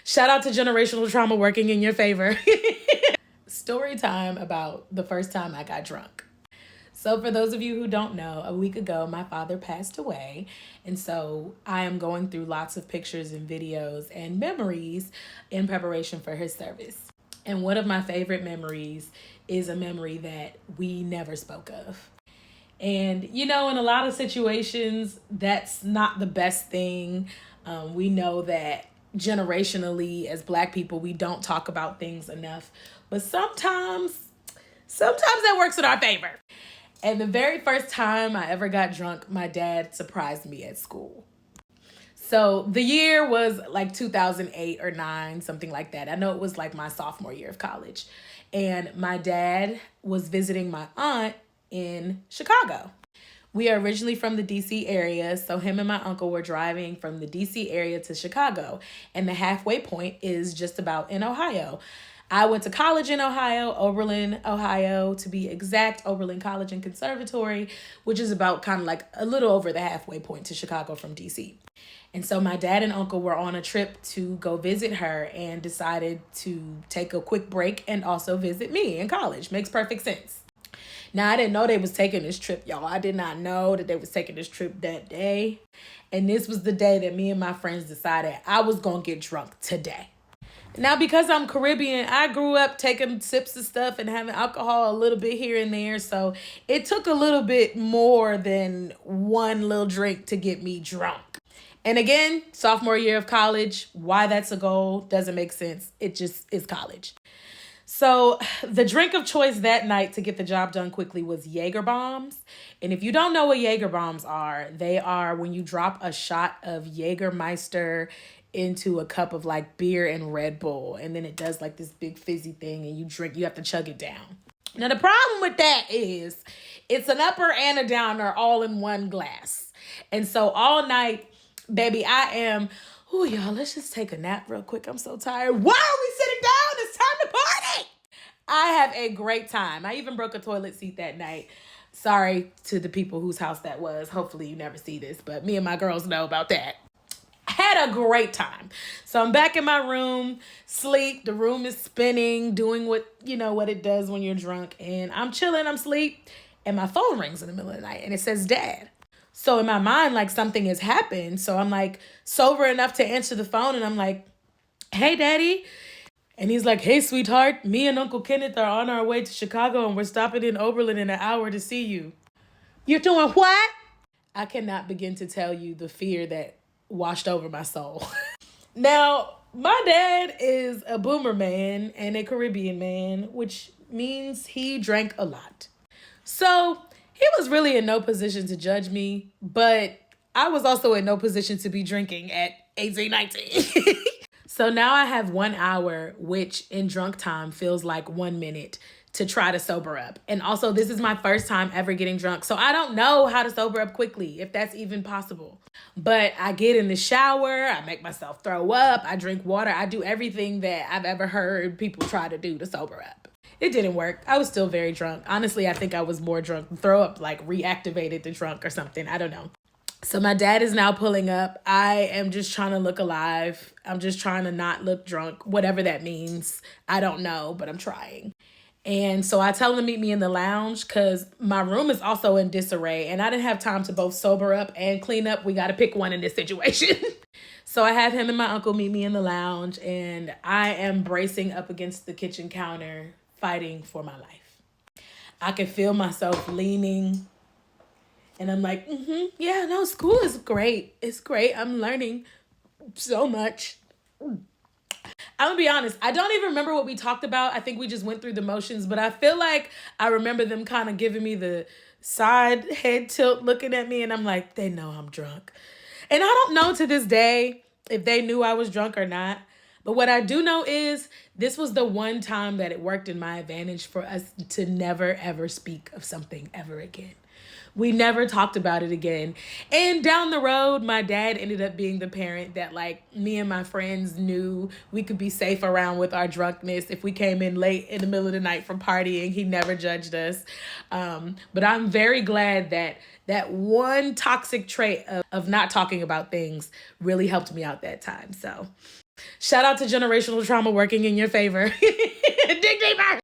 Shout out to generational trauma working in your favor. Story time about the first time I got drunk. So, for those of you who don't know, a week ago, my father passed away. And so I am going through lots of pictures and videos and memories in preparation for his service. And one of my favorite memories is a memory that we never spoke of. And, you know, in a lot of situations, that's not the best thing. We know that generationally, as Black people, we don't talk about things enough. But sometimes that works in our favor. And the very first time I ever got drunk, my dad surprised me at school. So the year was like 2008 or 9, something like that. I know it was like my sophomore year of college. And my dad was visiting my aunt in Chicago. We are originally from the DC area, so him and my uncle were driving from the DC area to Chicago, and the halfway point is just about in Ohio. I went to college in Ohio, Oberlin, Ohio, to be exact, Oberlin College and Conservatory, which is about kind of like a little over the halfway point to Chicago from DC. And so my dad and uncle were on a trip to go visit her and decided to take a quick break and also visit me in college. Makes perfect sense. Now, I didn't know they was taking this trip, y'all. I did not know that they was taking this trip that day. And this was the day that me and my friends decided I was going to get drunk today. Now, because I'm Caribbean, I grew up taking sips of stuff and having alcohol a little bit here and there. So it took a little bit more than one little drink to get me drunk. And again, sophomore year of college, why that's a goal doesn't make sense. It just is college. So the drink of choice that night to get the job done quickly was Jaeger bombs. And if you don't know what Jaeger bombs are, they are when you drop a shot of Jägermeister into a cup of like beer and Red Bull. And then it does like this big fizzy thing and you have to chug it down. Now the problem with that is it's an upper and a downer all in one glass. And so all night, baby, y'all, let's just take a nap real quick. I'm so tired. Why are we sitting down? It's time to party. I have a great time. I even broke a toilet seat that night. Sorry to the people whose house that was. Hopefully you never see this, but me and my girls know about that. Had a great time. So I'm back in my room, sleep. The room is spinning, doing what it does when you're drunk. And I'm chilling, I'm asleep. And my phone rings in the middle of the night and it says Dad. So in my mind, like something has happened. So I'm like sober enough to answer the phone and I'm like, hey, Daddy. And he's like, hey, sweetheart, me and Uncle Kenneth are on our way to Chicago and we're stopping in Oberlin in an hour to see you. You're doing what? I cannot begin to tell you the fear that washed over my soul. Now, my dad is a boomer man and a Caribbean man, which means he drank a lot. So he was really in no position to judge me, but I was also in no position to be drinking at 18, 19. So now I have 1 hour, which in drunk time feels like 1 minute to try to sober up. And also this is my first time ever getting drunk. So I don't know how to sober up quickly, if that's even possible. But I get in the shower, I make myself throw up, I drink water, I do everything that I've ever heard people try to do to sober up. It didn't work. I was still very drunk. Honestly, I think I was more drunk. Throw up like reactivated the drunk or something. I don't know. So my dad is now pulling up. I am just trying to look alive. I'm just trying to not look drunk, whatever that means. I don't know, but I'm trying. And so I tell him to meet me in the lounge because my room is also in disarray and I didn't have time to both sober up and clean up. We got to pick one in this situation. So I have him and my uncle meet me in the lounge and I am bracing up against the kitchen counter, fighting for my life. I can feel myself leaning and I'm like, yeah, no, school is great. It's great. I'm learning so much. I'm gonna be honest, I don't even remember what we talked about. I think we just went through the motions, but I feel like I remember them kind of giving me the side head tilt looking at me and I'm like, they know I'm drunk. And I don't know to this day if they knew I was drunk or not. But what I do know is this was the one time that it worked in my advantage for us to never, ever speak of something ever again. We never talked about it again. And down the road, my dad ended up being the parent that like me and my friends knew we could be safe around with our drunkenness. If we came in late in the middle of the night from partying, he never judged us. But I'm very glad that one toxic trait of not talking about things really helped me out that time. So Shout out to generational trauma working in your favor. Dig deeper.